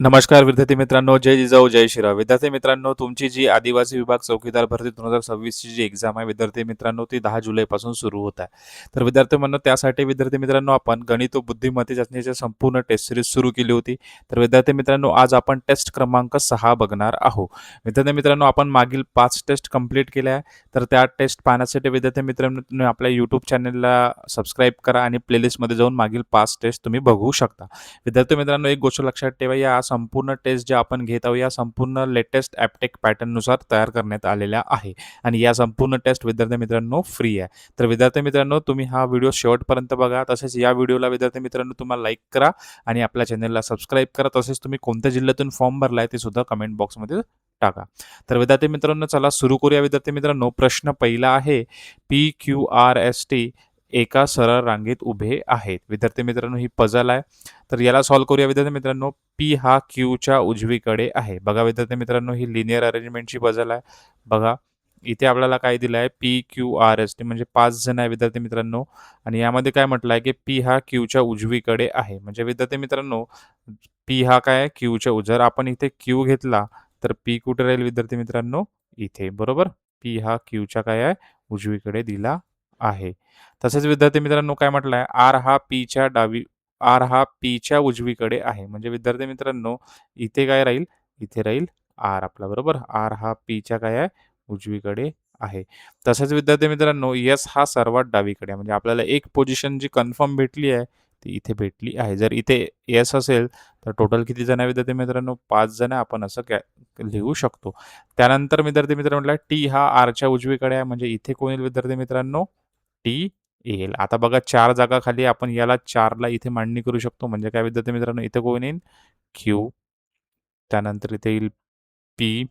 नमस्कार विद्यार्थी मित्रांनो, जय जिजाऊ जय श्रीराम. विद्यार्थी मित्रांनो, तुमची जी आदिवासी विभाग चौकीदार भरती 2026 ची जी एक्झाम आहे विद्यार्थी मित्रांनो, ती 10 जुलैपासून सुरू होत आहे. तर विद्यार्थी मित्रांनो, त्यासाठी विद्यार्थी मित्रांनो आपण गणित व बुद्धिमत्ता चाचणीची संपूर्ण टेस्ट सिरीज सुरू केली होती. तर विद्यार्थी मित्रांनो, आज आपण टेस्ट क्रमांक 6 बघणार आहोत. विद्यार्थी मित्रांनो, आपण मागील 5 टेस्ट कंप्लीट केल्या आहे. तर त्या टेस्ट पाहण्यासाठी विद्यार्थी मित्रांनो, तुम्ही आपल्या YouTube चॅनलला सबस्क्राईब करा आणि प्लेलिस्टमध्ये जाऊन मागील 5 टेस्ट तुम्ही बघू शकता. विद्यार्थी मित्रांनो, एक गोष्ट लक्षात ठेवा, या संपूर्ण टेस्ट ज्या आपण घेत आहोत या संपूर्ण लेटेस्ट ॲपटेक पॅटर्ननुसार तयार करण्यात आलेल्या आहे आणि या संपूर्ण टेस्ट विद्यार्थी मित्रांनो फ्री आहे. तर विद्यार्थी मित्रांनो, तुम्ही हा व्हिडिओ शेवटपर्यंत बघा. तसेच या व्हिडिओला विद्यार्थी मित्रांनो तुम्हाला लाईक करा आणि आपल्या चॅनलला सबस्क्राईब करा. तसेच तुम्ही कोणत्या जिल्ह्यातून फॉर्म भरलाय ते सुद्धा कमेंट बॉक्समध्ये टाका. तर विद्यार्थी मित्रांनो, चला सुरू करूया. विद्यार्थी मित्रांनो, प्रश्न पहिला आहे, PQRST एका सरळ रांगेत उभे आहेत. विद्यार्थी मित्रांनो, ही पझल आहे. तर याला सॉल्व्ह करूया. विद्यार्थी मित्रांनो, पी हा क्यूच्या उजवीकडे आहे. बघा विद्यार्थी मित्रांनो, ही लिनियर अरेंजमेंटची पझल आहे. बघा इथे आपल्याला काय दिलं आहे, PQRST म्हणजे 5 जण आहे विद्यार्थी मित्रांनो आणि यामध्ये काय म्हटलं आहे, की पी हा क्यूच्या उजवीकडे आहे. म्हणजे विद्यार्थी मित्रांनो, पी हा काय आहे, क्यूच्या जर आपण इथे क्यू घेतला तर पी कुठे राहील विद्यार्थी मित्रांनो, इथे. बरोबर. पी हा क्यूच्या काय आहे, उजवीकडे दिला आहे. तसेच विद्यार्थी मित्रांनो काय म्हटलं आहे, आर हा पीच्या उजवीकडे आहे. म्हणजे विद्यार्थी मित्रांनो, इथे काय राहील, इथे राहील आर आपला. बरोबर. आर हा पीच्या काय आहे, उजवीकडे आहे. तसेच विद्यार्थी मित्रांनो, एस हा सर्वात डावीकडे आहे. म्हणजे आपल्याला एक पोझिशन जी कन्फर्म भेटली आहे ती इथे भेटली आहे. जर इथे एस असेल तर टोटल किती जण आहे विद्यार्थी मित्रांनो, 5 जण आपण असं लिहू शकतो. त्यानंतर विद्यार्थी मित्र म्हटलं, टी हा आरच्या उजवीकडे आहे. म्हणजे इथे कोण येईल विद्यार्थी मित्रांनो, टी येईल. आता बघा 4 जागा खाली आपण याला 4ला इथे मांडणी करू शकतो. म्हणजे काय विद्यार्थी मित्रांनो, इथे कोण येईल, क्यू. त्यानंतर इथे येईल पी.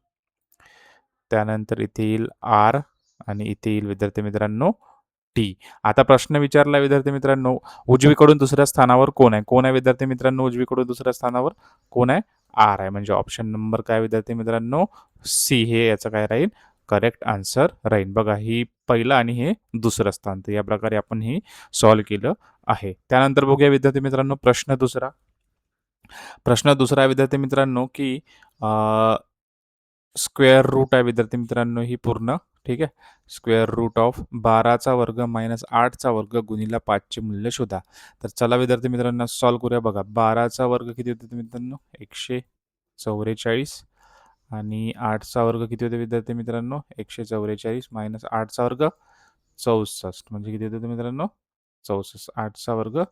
त्यानंतर इथे येईल आर आणि इथे येईल विद्यार्थी मित्रांनो टी. आता प्रश्न विचारला विद्यार्थी मित्रांनो, उजवीकडून दुसऱ्या स्थानावर कोण आहे? कोण आहे विद्यार्थी मित्रांनो, उजवीकडून दुसऱ्या स्थानावर कोण आहे? आर आहे. म्हणजे ऑप्शन नंबर काय विद्यार्थी मित्रांनो, सी हे याचं काय राहील, करेक्ट आन्सर राहील. बघा ही पहिलं आणि हे दुसरं स्थान. तर या प्रकारे आपण हे सॉल्व्ह केलं आहे. त्यानंतर बघूया विद्यार्थी मित्रांनो, प्रश्न दुसरा. प्रश्न दुसरा आहे विद्यार्थी मित्रांनो, की स्क्वेअर रूट आहे विद्यार्थी मित्रांनो ही पूर्ण. ठीक आहे. स्क्वेअर रूट ऑफ 12चा वर्ग मायनस 8चा वर्ग गुणिले 5चे मूल्य शोधा. तर चला विद्यार्थी मित्रांनो सॉल्व्ह करूया. बघा 12चा वर्ग किती होते मित्रांनो, 144 आणि 8चा वर्ग किती होते विद्यार्थी मित्रांनो, 144 मायनस 8चा वर्ग 64. म्हणजे किती होते मित्रांनो, 64. 8चा वर्ग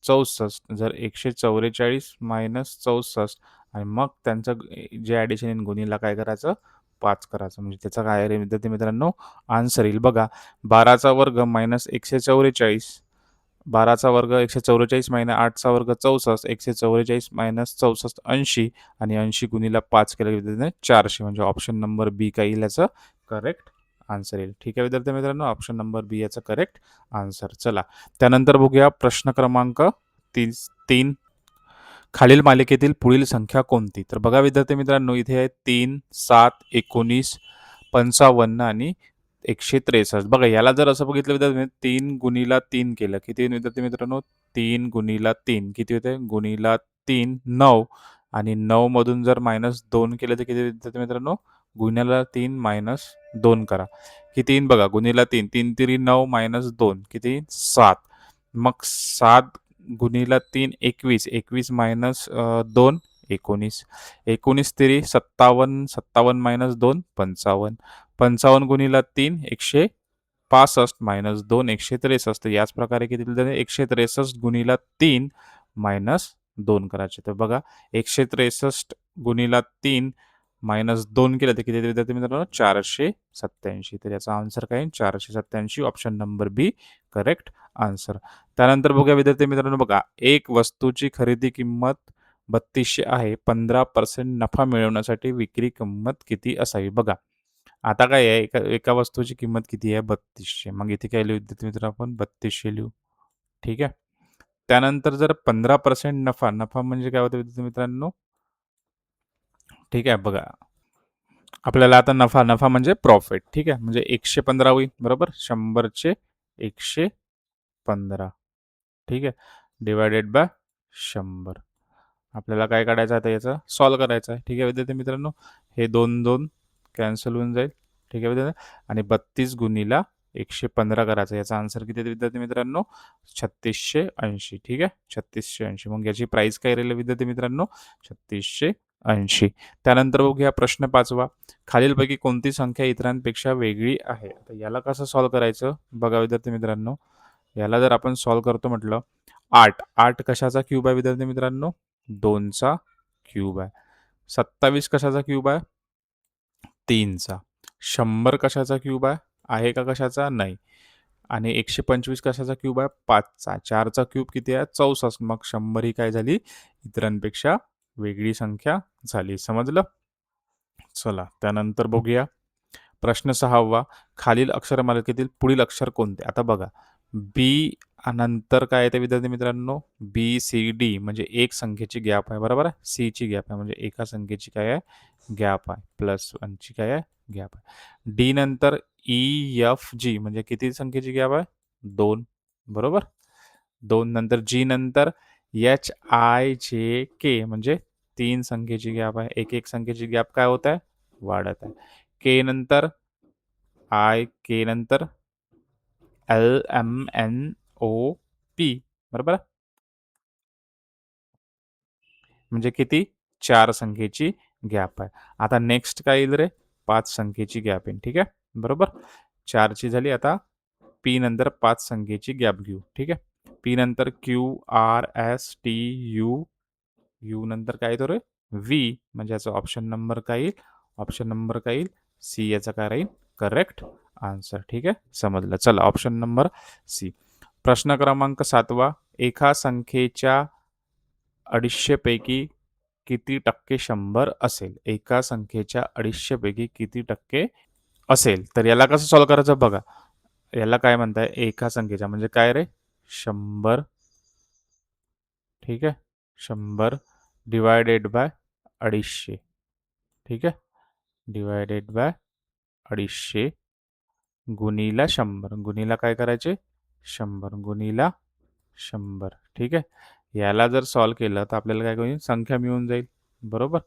64. जर 144 मायनस 64 आणि मग त्यांचं जे ॲडिशन येईल गुणीला काय करायचं, 5 करायचं. म्हणजे त्याचा काय आहे विद्यार्थी मित्रांनो, आन्सर येईल. बघा 12चा वर्ग मायनस 144, 12चा वर्ग 144 मायनस 8चा वर्ग 64, 144 मायनस 64 80 आणि 80 गुणीला 5 केलं विद्यार्थी 400. म्हणजे ऑप्शन नंबर बी काय येईल याचं करेक्ट आन्सर येईल. ठीक आहे विद्यार्थी मित्रांनो, ऑप्शन नंबर बी याचं करेक्ट आन्सर. चला त्यानंतर बघूया प्रश्न क्रमांक 3. खालील मालिकेतील पुढील संख्या कोणती? तर बघा विद्यार्थी मित्रांनो, इथे आहे 3, 7, 19, 55 आणि 163. बघा याला जर असं बघितलं विद्यार्थी 3 गुणीला 3 केलं किती होईल विद्यार्थी मित्रांनो, 3 गुणीला 3 किती होते, गुणीला 3 9 आणि 9 मधून जर मायनस 2 केलं तर किती विद्यार्थी मित्रांनो, गुणिला 3 मायनस 2 करा. किती येईल बघा, गुणिला 3 3 3 9 मायनस 2 किती 7. मग 7 गुणिला 3 21, 21 मायनस 2 19, 19 3 57, 57 मायनस 2 55, 55 गुणिला 3 165 मायनस 2 163. याच प्रकारे किती दिले 163 गुणिला 3 मायनस 2 करायचे. तर बघा 163 गुणिला 3 मायनस 2 केलं तर किती विद्यार्थी मित्रांनो, 487. तर याचा आन्सर काय, 487. ऑप्शन नंबर बी करेक्ट आन्सर. त्यानंतर बघूया विद्यार्थी मित्रांनो, बघा एक वस्तूची खरेदी किंमत 3200 आहे. 15% नफा मिळवण्यासाठी विक्री किंमत किती असावी? बघा आता काय आहे, एका एका वस्तूची किंमत किती आहे, 3200. मग इथे काय लिहू विद्यार्थी मित्र, आपण 3200 लिहू. ठीक आहे. त्यानंतर जर 15% नफा, नफा म्हणजे काय होतं विद्यार्थी मित्रांनो, ठीक आहे बघा आपल्याला आता नफा, नफा म्हणजे प्रॉफिट. ठीक आहे. म्हणजे 115 होईल. बरोबर. 100चे 115. ठीक आहे. डिवायडेड बाय 100 आपल्याला काय काढायचं आहे आता याचा सॉल्व्ह करायचा आहे. ठीक आहे विद्यार्थी मित्रांनो, हे 2, 2 कॅन्सल होऊन जाईल. ठीक आहे विद्यार्थी आणि 32 गुणिला 115 करायचं. याचा आन्सर किती आहे विद्यार्थी मित्रांनो? 3680. ठीक आहे, 3680. मग याची प्राइस काय राहील विद्यार्थी मित्रांनो? 3680. त्यानंतर बघूया प्रश्न 5वा. खालीलपैकी कोणती संख्या इतरांपेक्षा वेगळी आहे? आता याला कसं सॉल्व्ह करायचं? बघा विद्यार्थी मित्रांनो, याला जर आपण सॉल्व्ह करतो म्हटलं 8. 8 कशाचा क्यूब आहे विद्यार्थी मित्रांनो? 2चा क्यूब आहे. 27 कशाचा क्यूब आहे? 3चा. 100 कशाचा क्यूब आहे? आहे का कशाचा? नाही. आणि 125 कशाचा क्यूब आहे? 5चा. 4चा क्यूब किती आहे? 64. मग 100 ही काय झाली? इतरांपेक्षा वेगळी संख्या झाली. समजलं? चला त्यानंतर बघूया. प्रश्न 6वा. खालील अक्षरमालिकेतील पुढील अक्षर कोणते? आता बघा, बी नंतर काय येते विद्यार्थी मित्रांनो? बी, सी, डी म्हणजे एक संख्येची गॅप आहे, बरोबर आहे? सी ची गॅप आहे म्हणजे एका संख्येची काय आहे? गॅप आहे. प्लस 1 ची काय आहे? गॅप आहे. डी नंतर ई, एफ, जी म्हणजे किती संख्येची गॅप आहे? 2, बरोबर? 2 नंतर जी नंतर एच, आय, जे, के म्हणजे 3 संख्येची गॅप आहे. एक संख्येची गॅप काय होत आहे? वाढत आहे. के नंतर आय, के नंतर एल, एम, एन, ओ, पी, बरोबर? म्हणजे किती? 4 संख्येची गॅप आहे. आता नेक्स्ट काय येईल रे? 5 संख्येची गॅप येईल. ठीक आहे, बरोबर? 4 ची झाली. आता पी नंतर 5 संख्येची गॅप घेऊ. ठीक आहे. पी नंतर Q, R, S, T, U, U नंतर काय येतो रे? व्ही म्हणजे याचा ऑप्शन नंबर काय येईल? ऑप्शन नंबर काय येईल? सी याचा काय राहील? Correct answer. ठीक आहे, समजलं. चला ऑप्शन नंबर सी. प्रश्न क्रमांक 7वा. एका संख्येच्या 250 पैकी किती टक्के 100 असेल? एका संख्येच्या 250 पैकी किती टक्के असेल? तर याला कसं सॉल्व्ह करायचं बघा. याला काय म्हणताय? एका संख्येच्या म्हणजे काय रे? 100. ठीक आहे, 100 डिवायडेड बाय 250. ठीक आहे, डिवायडेड बाय 250 गुणीला 100. गुणीला काय करायचे? 100 गुणीला 100. ठीक आहे, याला जर सॉल्व्ह केलं तर आपल्याला काय होईल? संख्या मिळून जाईल, बरोबर?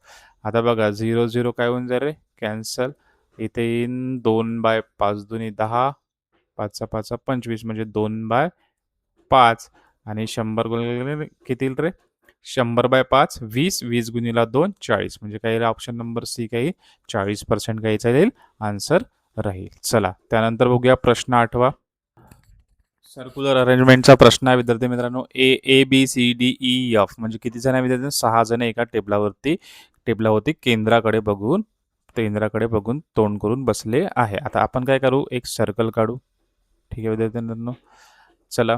आता बघा 0 0 काय होऊन जाईल रे? कॅन्सल. इथे येईन 2/5 दुनी 10, 5 5 25 म्हणजे 2/5 आणि 100 गुणिले किती येईल रे? 100/5 20, 20 गुणिला 2 40 म्हणजे काय ऑप्शन नंबर सी काही 40% काही चालेल आन्सर राहील. चला त्यानंतर बघूया प्रश्न 8वा. सर्क्युलर अरेंजमेंटचा प्रश्न आहे विद्यार्थी मित्रांनो. A B C D E F म्हणजे किती जण आहे विद्यार्थी? 6 जण एका टेबलावरती केंद्राकडे बघून तोंड करून बसले आहे. आता आपण काय करू? एक सर्कल काढू. ठीक आहे विद्यार्थी मित्रांनो, चला.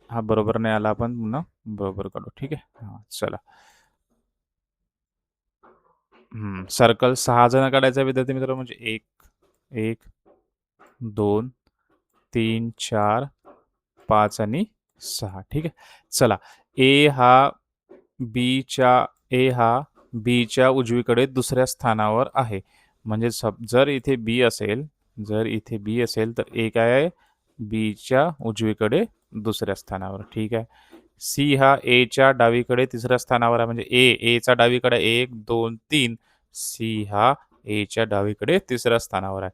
हा बरोबर नाही आला, आपण पुन्हा बरोबर काढू. ठीक आहे, हा चला. सर्कल 6 जण काढायचा विद्यार्थी मित्रांनो म्हणजे 1 1 2 3 4 5 आणि 6. ठीक आहे, चला. ए हा बीच्या ए हा बीच्या उजवीकडे दुसऱ्या स्थानावर आहे. म्हणजे जर इथे बी असेल तर ए काय आहे? बीच्या उजवीकडे दुसऱ्या स्थानावर. ठीक आहे. सी हा एच्या डावीकडे तिसऱ्या स्थानावर आहे म्हणजे एचा डावीकडे 1 2 3. सी हा एच्या डावीकडे तिसऱ्या स्थानावर आहे.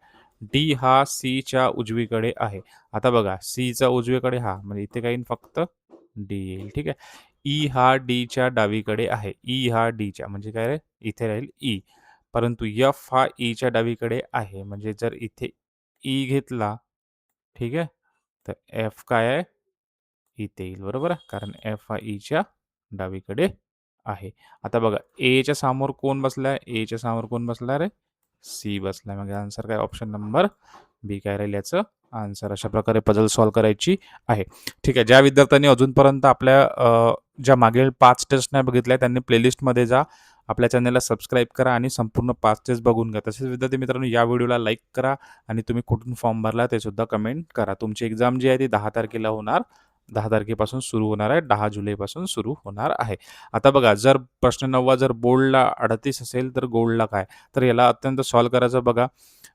डी हा सीच्या उजवीकडे आहे. आता बघा सीचा उजवीकडे हा म्हणजे इथे काही फक्त डी येईल. ठीक आहे. ई हा डीच्या डावीकडे आहे. ई हा डीच्या म्हणजे काय रे? इथे राहील ई. परंतु एफ हा ईच्या डावीकडे आहे म्हणजे जर इथे ई घेतला, ठीक आहे, तर एफ काय आहे? इथे येईल, बरोबर आहे, कारण एफ हा ईच्या डावीकडे आहे. आता बघा एच्या समोर कोण बसलाय? एच्या समोर कोण बसलाय रे? सी बसलाय. मग आन्सर काय? ऑप्शन नंबर बी काय राहील याचं आन्सर. अशा प्रकारे पझल सॉल्व्ह करायची आहे. ठीक आहे, ज्या विद्यार्थ्यांनी अजूनपर्यंत आपल्या ज्या मागील 5 टेस्ट नाही बघितल्या त्यांनी प्लेलिस्टमध्ये जा, आपल्या चॅनलला सबस्क्राईब करा आणि संपूर्ण 5 टेस्ट बघून घ्या. तसेच विद्यार्थी मित्रांनो या व्हिडिओला लाईक करा आणि तुम्ही कुठून फॉर्म भरला ते सुद्धा कमेंट करा. तुमची एक्झाम जी आहे ती 10 तारखेला होणार. 10 तारखेपासून सुरू होणार आहे. 10 जुलैपासून सुरू होणार आहे. आता बघा जर प्रश्न 9वा जर बोर्डला 38 असेल तर गोल्डला काय? तर याला अत्यंत सॉल्व्ह करायचं बघा.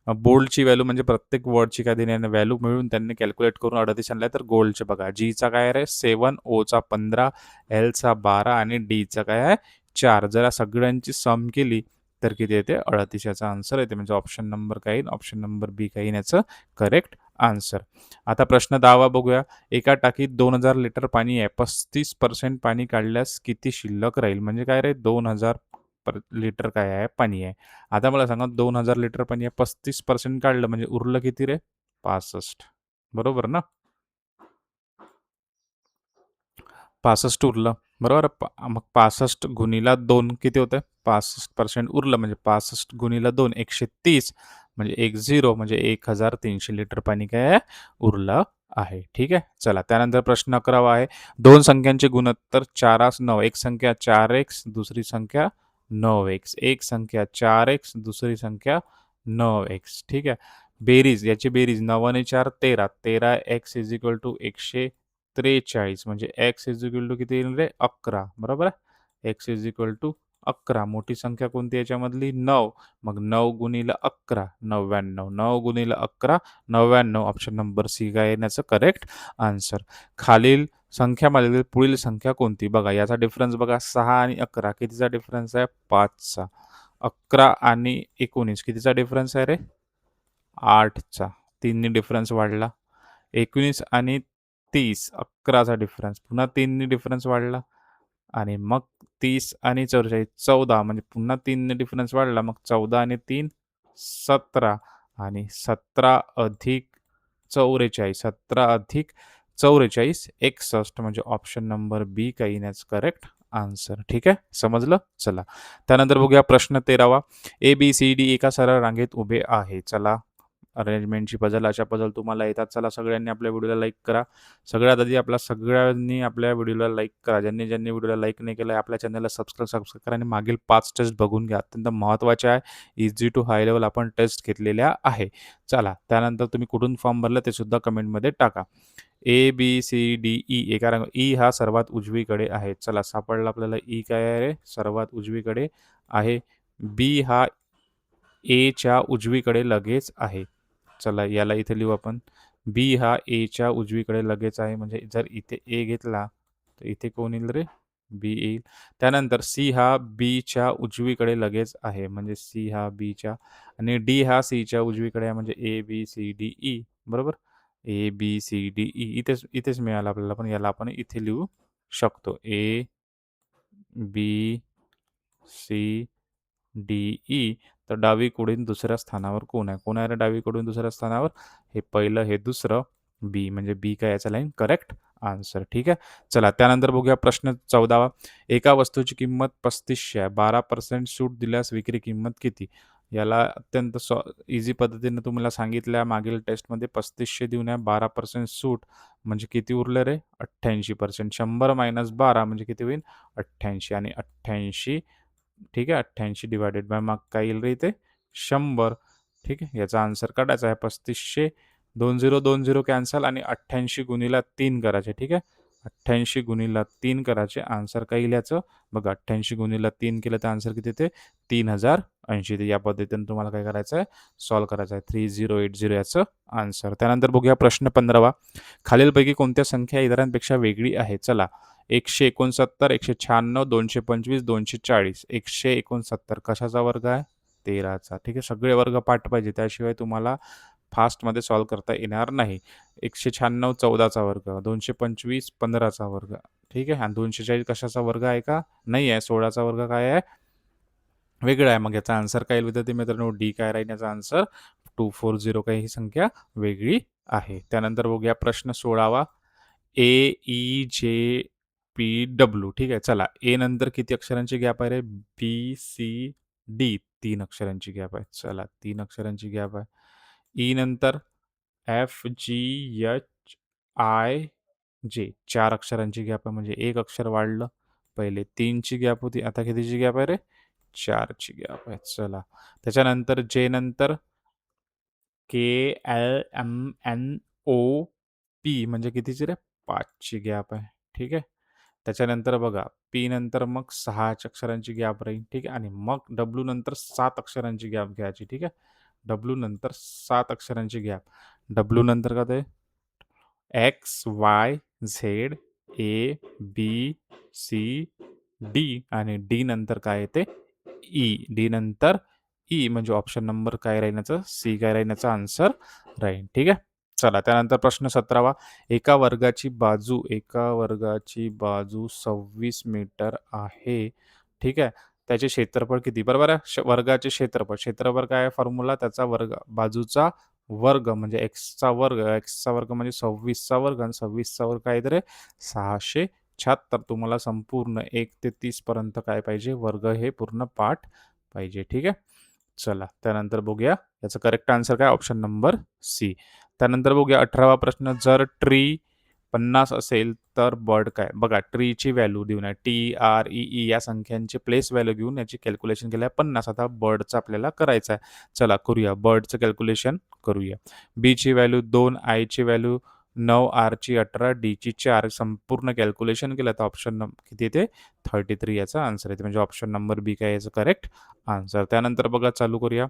बोल्डची व्हॅल्यू म्हणजे प्रत्येक वर्डची काय दिली आहे व्हॅल्यू मिळून त्यांनी कॅल्क्युलेट करून 38 आणलाय. तर गोल्डचे बघा जीचा काय आहे 7, ओचा 15, एलचा 12 आणि डीचा काय आहे 4 जर या सगळ्यांची सम केली तर किती येते? 38 याचा आन्सर येते. म्हणजे ऑप्शन नंबर काय येईल? ऑप्शन नंबर बी काय येईल याचं करेक्ट आन्सर. आता प्रश्न 10वा बघूया. एका टाकीत 2000 लिटर पाणी आहे. 35% पाणी काढल्यास किती शिल्लक राहील? म्हणजे काय रे 2000 लिटर काय आहे? पाणी आहे. आता मला सांगा 2000 लिटर पाणी आहे. 35% काढलं म्हणजे उरलं किती रे? 65 बरोबर ना? 65 उरलं. बरोबर. मग 65 गुणिला 2 किती होतं? 65% उरलं म्हणजे 65 गुणिला 2 130 म्हणजे 10 म्हणजे 1300 लिटर पाणी काय आहे? उरलं आहे. ठीक आहे. चला त्यानंतर प्रश्न 11वा आहे. 2 संख्यांचे गुणोत्तर 4x 9. एक संख्या 4x दुसरी संख्या 9x. एक संख्या 4x दुसरी संख्या 9x. ठीक आहे. बेरीज याची बेरीज 9 आणि 4 13. 13x = 143 म्हणजे x किती येईल रे? 11 बरोबर आहे. x 11 मोठी संख्या कोणती याच्यामधली? 9. मग 9 गुणिले 11 99. 9 गुणिले 11 99. ऑप्शन नंबर सी काय येण्याचं करेक्ट आन्सर. खालील संख्यामालेतील पुढील संख्या कोणती? बघा याचा डिफरन्स बघा 6 आणि 11 कितीचा डिफरन्स आहे? 5चा. 11 आणि 19 कितीचा डिफरन्स आहे रे? 8चा. 3नी डिफरन्स वाढला. 19 आणि 30 11चा डिफरन्स. पुन्हा 3नी डिफरन्स वाढला आणि मग 30 आणि 44 14 म्हणजे पुन्हा 3ने डिफरन्स वाढला. मग 14 आणि 3 17 आणि 17 अधिक 44 17 अधिक 44 61 म्हणजे ऑप्शन नंबर बी काय येण्याचं करेक्ट आन्सर. ठीक आहे. समजलं? चला. त्यानंतर बघूया प्रश्न 13वा. ए-बी-सी-डी एका सरळ रांगेत उभे आहे. चला अरेंजमेंटची पझल अशा पझल तुम्हाला येतात. चला सगळ्यांनी आपल्या व्हिडिओला लाईक करा. सगळ्यात आधी सगळ्यांनी आपल्या व्हिडिओला लाईक करा. ज्यांनी ज्यांनी व्हिडिओला लाईक नाही केलं आपल्या चॅनलला सबस्क्राईब करा आणि मागील 5 टेस्ट बघून घ्या. अत्यंत महत्त्वाच्या आहे. इझी टू हाय लेव्हल आपण टेस्ट घेतलेल्या आहे. चला त्यानंतर तुम्ही कुठून फॉर्म भरला ते सुद्धा कमेंटमध्ये टाका. ए-बी-सी-डी-ई एका रंग ई हा सर्वात उजवीकडे आहे. चला सापडला आपल्याला ई काय आहे रे? सर्वात उजवीकडे आहे. बी हा एच्या उजवीकडे लगेच आहे. चला याला इथे लिहू आपण. बी हा एच्या उजवीकडे लगेच आहे. म्हणजे जर इथे ए घेतला, तर इथे कोण येईल रे? बी येईल. त्यानंतर सी हा बीच्या उजवीकडे लगेच आहे. म्हणजे सी हा बीच्या आणि डी हा सीच्या उजवीकडे आहे. म्हणजे ए, बी, सी, डी, ई. बरोबर? ए, बी, सी, डी, ई. इथेच इथेच मिळालं आपल्याला. पण याला आपण इथे लिहू शकतो. ए, बी, सी, डी, ई. तर डावीकडून दुसऱ्या स्थानावर कोण आहे? कोण आहे रे डावीकडून दुसऱ्या स्थानावर? हे पहिलं, हे दुसरं, बी. म्हणजे बी काय याचा लाईन करेक्ट आन्सर. ठीक आहे. चला त्यानंतर बघूया प्रश्न 14वा. एका वस्तूची किंमत 3500 आहे. 12% सूट दिल्यास विक्री किंमत किती? याला अत्यंत ईझी पद्धतीने तुम्हाला सांगितल्या मागील टेस्टमध्ये 3500 देऊन आहे 12% सूट म्हणजे किती उरलं रे? 88%. 100 - 12 म्हणजे किती होईल? 88 आणि 88 ठीक आहे. 88 डिवायडेड बाय मग काय येईल रे इथे? 100 ठीक आहे. याचा आन्सर काढायचा आहे 3500 20 20 कॅन्सल आणि 88 गुणिले 3 करायचे. ठीक आहे. 88 गुणिले 3 करायचे. आन्सर काय येईल याचं? बघा 88 गुणिले 3 केलं तर आन्सर किती येते? 3080. तर या पद्धतीने तुम्हाला काय करायचं आहे? सॉल्व्ह करायचं आहे. 3080 याचं आन्सर. त्यानंतर बघूया प्रश्न 15वा. खालीलपैकी कोणत्या संख्या इतरांपेक्षा वेगळी आहे? चला 169, 196, 225, 240. 169 कशाचा वर्ग आहे? 13चा. ठीक आहे. सगळे वर्ग पाठ पाहिजे. त्याशिवाय तुम्हाला फास्टमध्ये सॉल्व्ह करता येणार नाही. 196 14चा वर्ग, 225 15चा वर्ग. ठीक आहे. आणि 240 कशाचा वर्ग आहे का? नाही आहे. 16चा वर्ग काय आहे? वेगळा आहे. मग याचा आन्सर काय येईल विद्यार्थी मित्रांनो? डी काय राहील याचा आन्सर? 240 काही ही संख्या वेगळी आहे. त्यानंतर बघूया प्रश्न 16वा. ए, ई, जे, पी, डब्ल्यू. ठीक आहे. चला ए नंतर किती अक्षरांची गॅप आहे रे? बी, सी, डी 3 अक्षरांची गॅप आहे. चला 3 अक्षरांची गॅप आहे. ई नंतर एफ, जी, एच, आय, जे 4 अक्षरांची गॅप आहे. म्हणजे 1 अक्षर वाढलं. पहिले 3ची गॅप होती. आता कितीची गॅप आहे रे? 4ची गॅप आहे. चला त्याच्यानंतर जे नंतर के, एल, एम, एन, ओ, पी म्हणजे कितीची रे? 5ची गॅप आहे. ठीक आहे. त्याच्यानंतर बघा पी नंतर मग 6 अक्षरांची गॅप राहील. ठीक आहे. आणि मग डब्ल्यू नंतर 7 अक्षरांची गॅप घ्यायची. ठीक आहे. डब्ल्यू नंतर 7 अक्षरांची गॅप. डब्ल्यू नंतर काय ते? एक्स, वाय, झेड, ए, बी, सी, डी आणि डी नंतर काय येते ई. डी नंतर ई म्हणजे ऑप्शन नंबर काय राहील याचं सी काय राहील याचा आन्सर राहील. ठीक आहे. चला त्यानंतर प्रश्न 17वा. एका वर्गाची बाजू 26 मीटर आहे. ठीक आहे. त्याचे क्षेत्रफळ किती? बरोबर आहे. वर्गाचे क्षेत्रफळ काय आहे फॉर्म्युला त्याचा वर्ग बाजूचा वर्ग म्हणजे एक्सचा वर्ग म्हणजे 26चा वर्ग आणि 26चा वर्ग काय आहे रे 676. तुम्हाला संपूर्ण 1 ते 30 पर्यंत काय पाहिजे वर्ग हे पूर्ण पाठ पाहिजे. ठीक आहे. चला त्यानंतर बघूया याचं करेक्ट आन्सर काय ऑप्शन नंबर सी. त्यानंतर बघूया 18वा प्रश्न. जर ट्री 50 असेल तर बर्ड काय? बघा ट्रीची व्हॅल्यू देऊन आहे TREE या संख्यांची प्लेस व्हॅल्यू घेऊन याची कॅल्क्युलेशन केलं आहे 50. आता बर्डचं आपल्याला करायचं आहे. चला करूया बर्डचं कॅल्क्युलेशन करूया. बीची व्हॅल्यू 2, आयची व्हॅल्यू 9, आरची 18, डीची 4 संपूर्ण कॅल्क्युलेशन केलं तर ऑप्शन किती येते 33 याचा आन्सर येते म्हणजे ऑप्शन नंबर बी काय याचं करेक्ट आन्सर. त्यानंतर बघा चालू करूया.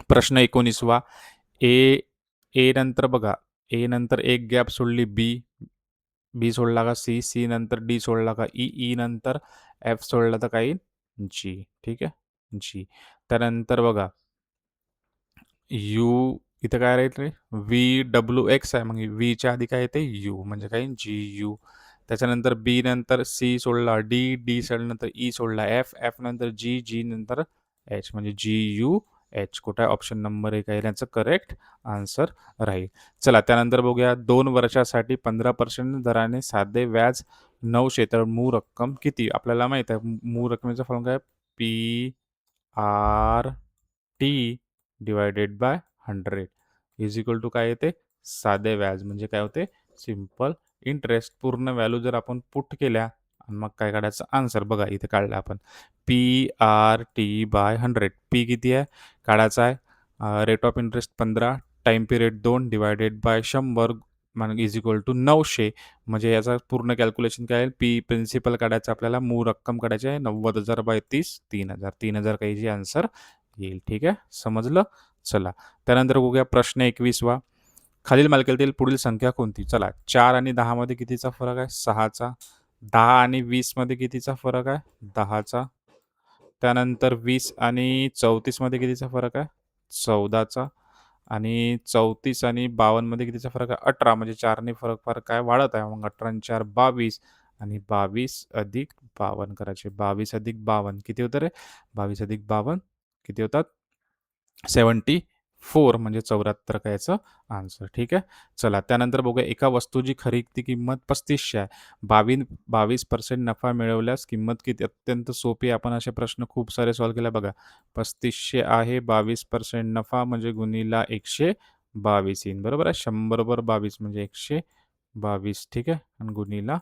प्रश्न 19वा. ए ए नंतर बघा ए नंतर एक गॅप सोडली बी, बी सोडला का सी, सी नंतर डी सोडला का ई, ई नंतर एफ सोडला तर काही जी. ठीक आहे. जी. त्यानंतर बघा यू इथं काय राहील रे VWX आहे. मग व्हीच्या आधी काय येते यू म्हणजे काय GU. त्याच्यानंतर बी नंतर सी सोडला डी, डी सोडल्यानंतर ई सोडला एफ, एफ नंतर जी, जी नंतर एच म्हणजे GUH. कुठे ऑप्शन नंबर 1 आहे याचं करेक्ट आन्सर राहील. चला त्यानंतर बघूया 2 वर्षासाठी 15% दराने साधे व्याज 900 तर मूळ रक्कम किती? आपल्याला माहीत आहे मूळ रकमेचं फॉर्म्युला काय PRT divided by 100 is equal to काय येते साधे व्याज म्हणजे काय होते सिंपल इंटरेस्ट. पूर्ण व्हॅल्यू जर आपण पुट केल्या आणि मग काय काढायचं आन्सर बघा इथे काढलं आपण PRT बाय 100. पी किती आहे काढायचा आहे rate of interest 15, time period 2 divided by 100 म्हणजे इज इक्वल टू 900 म्हणजे याचा पूर्ण कॅल्क्युलेशन काय आहे पी प्रिन्सिपल काढायचं आपल्याला मूळ रक्कम काढायची आहे 90,000 बाय 30 3000 3000 काही जी आन्सर येईल. ठीक आहे समजलं. चला त्यानंतर बघूया प्रश्न 21वा. खालील मालिकेतील पुढील संख्या कोणती? चला 4 आणि 10 मध्ये कितीचा फरक आहे 6चा. 10 आणि 20 मध्ये कितीचा फरक आहे 10चा. त्यानंतर 20 आणि 34 मध्ये कितीचा फरक आहे 14चा. आणि 34 आणि 52 मध्ये कितीचा फरक आहे 18 म्हणजे 4 ने फरक फरक काय वाढत आहे. मग 18 आणि 4 22 आणि 22 अधिक 52 करायचे 22 अधिक 52 किती होतं रे 22 अधिक 52 किती होतात 74 म्हणजे 74 काय याचं आन्सर. ठीक आहे. चला त्यानंतर बघूया एका वस्तूची खरेदी किंमत 3500 आहे. 22% नफा मिळवल्यास किंमत किती? अत्यंत सोपी. आपण असे प्रश्न खूप सारे सॉल्व्ह केले बघा. 3500 आहे 22% नफा म्हणजे गुणीला 122 येईल. बरोबर आहे. 100 बरोबर 22 म्हणजे 122 ठीक आहे. आणि गुणीला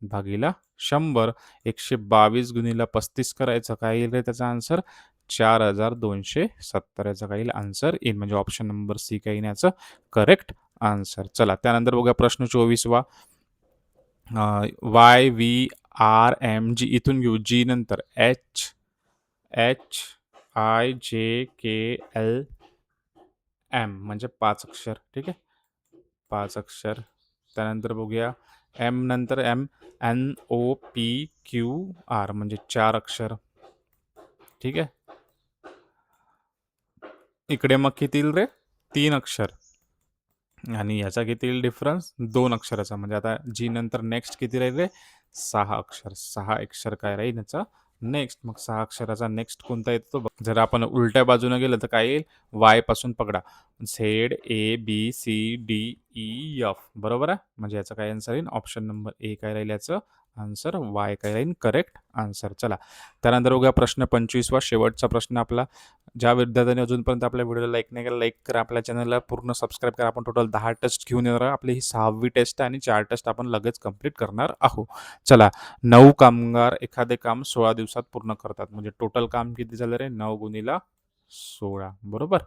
भागीला 100 122 गुणीला 35 करायचं काय येईल रे त्याचा आन्सर 4270 याचा काही आन्सर येईल म्हणजे ऑप्शन नंबर सी काही याचं करेक्ट आन्सर. चला त्यानंतर बघूया प्रश्न 24वा. YVRMG इथून घेऊ जी नंतर HIJKLM म्हणजे 5 अक्षर. ठीक आहे 5 अक्षर. त्यानंतर बघूया एम नंतर MNOPQR म्हणजे 4 अक्षर. ठीक आहे. इकडे मग किती येईल रे 3 अक्षर आणि याचा किती येईल डिफरन्स 2 अक्षराचा म्हणजे आता जी नंतर नेक्स्ट किती राहील रे 6 अक्षर 6 अक्षर काय राहील याचा नेक्स्ट. मग 6 अक्षराचा नेक्स्ट कोणता येतो तो बघ. जर आपण उलट्या बाजूने गेलं तर काय येईल वाय पासून पकडा ZABCDEF बरोबर आहे म्हणजे याचा काय आन्सर येईल ऑप्शन नंबर ए काय राहील याचं आन्सर वाय काय राहील करेक्ट आन्सर. चला त्यानंतर बघूया प्रश्न 25वा शेवटचा प्रश्न आपला. ज्या विद्यार्थ्यांनी अजूनपर्यंत आपल्या व्हिडिओला लाईक नाही केला लाईक करा. आपल्या चॅनलला पूर्ण सबस्क्राईब करा. आपण टोटल 10 टेस्ट घेऊन येणार. आपली ही 6वी टेस्ट आहे आणि 4 टेस्ट आपण लगेच कंप्लीट करणार आहोत. चला 9 कामगार एखादे काम 16 दिवसात पूर्ण करतात म्हणजे टोटल काम किती झालं रे 9 गुणीला 16 बरोबर.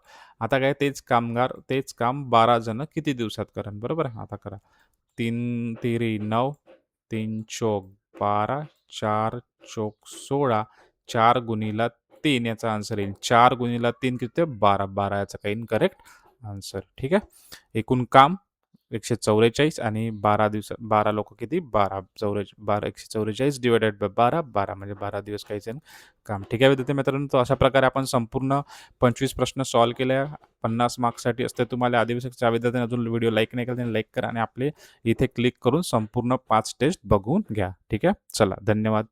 आता काय तेच कामगार तेच काम 12 जण किती दिवसात करा बरोबर. आता करा 3 तिरी 9 3 चौक 12 4 चौक 16 4 गुणीला 3 याचा आन्सर येईल 4 गुणीला 3 किती 12 12 याचा काही करेक्ट आन्सर. ठीक आहे. एकूण काम 144 आणि 12 लोकं किती? 144 डिव्हायडेड बाय 12 म्हणजे 12 दिवस करायचे ना काम. ठीक आहे विद्यार्थी मित्रांनो, तर अशा प्रकारे आपण संपूर्ण 25 प्रश्न सॉल्व्ह केले. 50 मार्क्ससाठी असते तुम्हाला. आदिवासी विद्यार्थ्यांनी अजून व्हिडिओ लाईक नाही केला त्यांनी लाईक करा आणि आपले इथे क्लिक करून संपूर्ण 5 टेस्ट बघून घ्या. ठीक आहे. चला धन्यवाद.